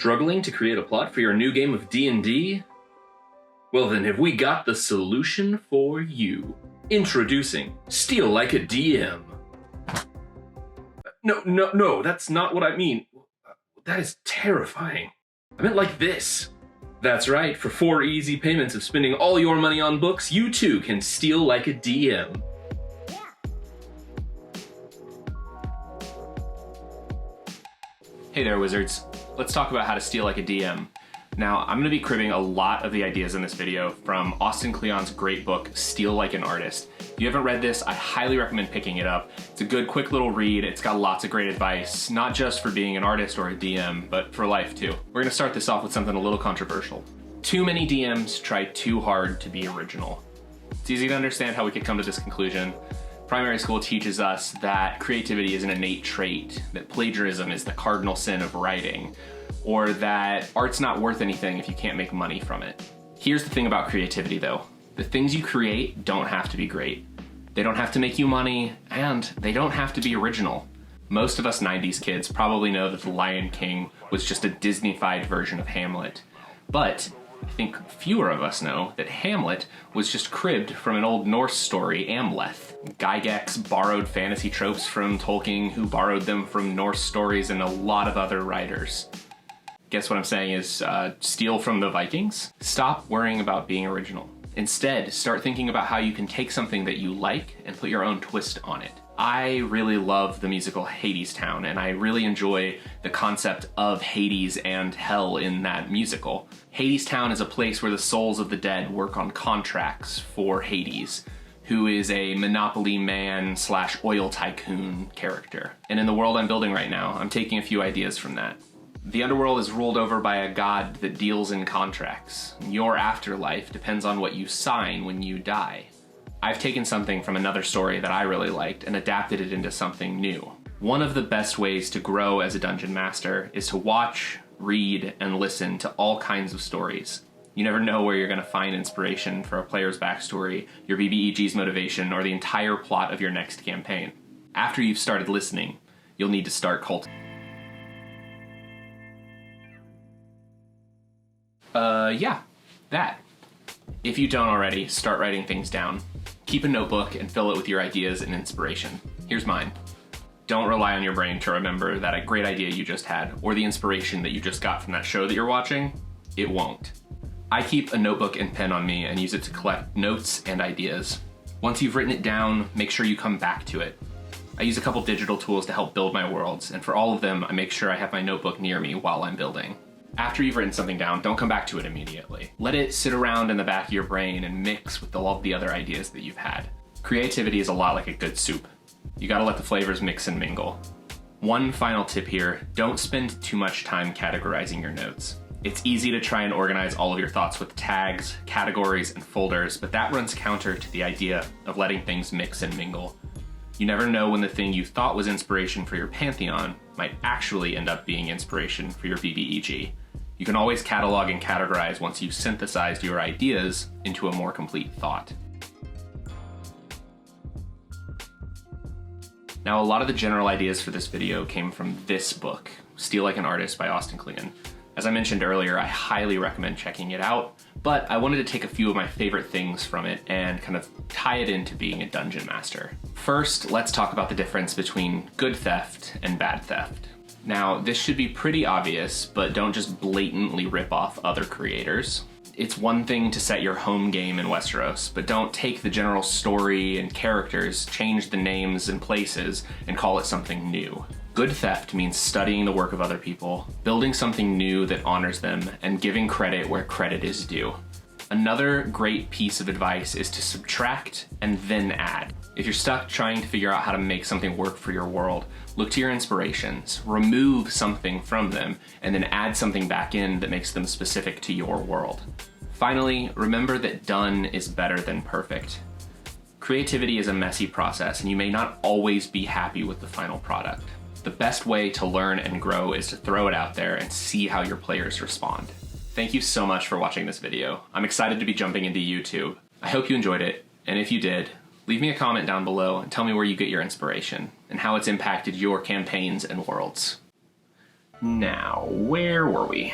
Struggling to create a plot for your new game of D&D? Well then, have we got the solution for you. Introducing Steal Like a DM. No, that's not what I mean. That is terrifying. I meant like this. That's right, for 4 easy payments of spending all your money on books, you too can steal like a DM. Hey there, wizards. Let's talk about how to steal like a DM. Now, I'm going to be cribbing a lot of the ideas in this video from Austin Kleon's great book, Steal Like an Artist. If you haven't read this, I highly recommend picking it up. It's a good, quick little read. It's got lots of great advice, not just for being an artist or a DM, but for life too. We're going to start this off with something a little controversial. Too many DMs try too hard to be original. It's easy to understand how we could come to this conclusion. Primary school teaches us that creativity is an innate trait, that plagiarism is the cardinal sin of writing, or that art's not worth anything if you can't make money from it. Here's the thing about creativity though. The things you create don't have to be great. They don't have to make you money, and they don't have to be original. Most of us 90s kids probably know that The Lion King was just a Disney-fied version of Hamlet. But I think fewer of us know that Hamlet was just cribbed from an old Norse story, Amleth. Gygax borrowed fantasy tropes from Tolkien, who borrowed them from Norse stories and a lot of other writers. Guess what I'm saying is steal from the Vikings? Stop worrying about being original. Instead, start thinking about how you can take something that you like and put your own twist on it. I really love the musical Hadestown, and I really enjoy the concept of Hades and hell in that musical. Hadestown is a place where the souls of the dead work on contracts for Hades, who is a Monopoly man / oil tycoon character. And in the world I'm building right now, I'm taking a few ideas from that. The underworld is ruled over by a god that deals in contracts. Your afterlife depends on what you sign when you die. I've taken something from another story that I really liked and adapted it into something new. One of the best ways to grow as a dungeon master is to watch, read, and listen to all kinds of stories. You never know where you're going to find inspiration for a player's backstory, your BBEG's motivation, or the entire plot of your next campaign. After you've started listening, you'll need to start cultivating. Yeah, that. If you don't already, start writing things down. Keep a notebook and fill it with your ideas and inspiration. Here's mine. Don't rely on your brain to remember that a great idea you just had or the inspiration that you just got from that show that you're watching. It won't. I keep a notebook and pen on me and use it to collect notes and ideas. Once you've written it down, make sure you come back to it. I use a couple digital tools to help build my worlds, and for all of them, I make sure I have my notebook near me while I'm building. After you've written something down, don't come back to it immediately. Let it sit around in the back of your brain and mix with all of the other ideas that you've had. Creativity is a lot like a good soup. You gotta let the flavors mix and mingle. One final tip here, don't spend too much time categorizing your notes. It's easy to try and organize all of your thoughts with tags, categories, and folders, but that runs counter to the idea of letting things mix and mingle. You never know when the thing you thought was inspiration for your Pantheon might actually end up being inspiration for your BBEG. You can always catalog and categorize once you've synthesized your ideas into a more complete thought. Now, a lot of the general ideas for this video came from this book, Steal Like an Artist by Austin Kleon. As I mentioned earlier, I highly recommend checking it out, but I wanted to take a few of my favorite things from it and kind of tie it into being a dungeon master. First, let's talk about the difference between good theft and bad theft. Now, this should be pretty obvious, but don't just blatantly rip off other creators. It's one thing to set your home game in Westeros, but don't take the general story and characters, change the names and places, and call it something new. Good theft means studying the work of other people, building something new that honors them, and giving credit where credit is due. Another great piece of advice is to subtract and then add. If you're stuck trying to figure out how to make something work for your world, look to your inspirations, remove something from them, and then add something back in that makes them specific to your world. Finally, remember that done is better than perfect. Creativity is a messy process, and you may not always be happy with the final product. The best way to learn and grow is to throw it out there and see how your players respond. Thank you so much for watching this video. I'm excited to be jumping into YouTube. I hope you enjoyed it, and if you did, leave me a comment down below and tell me where you get your inspiration and how it's impacted your campaigns and worlds. Now, where were we?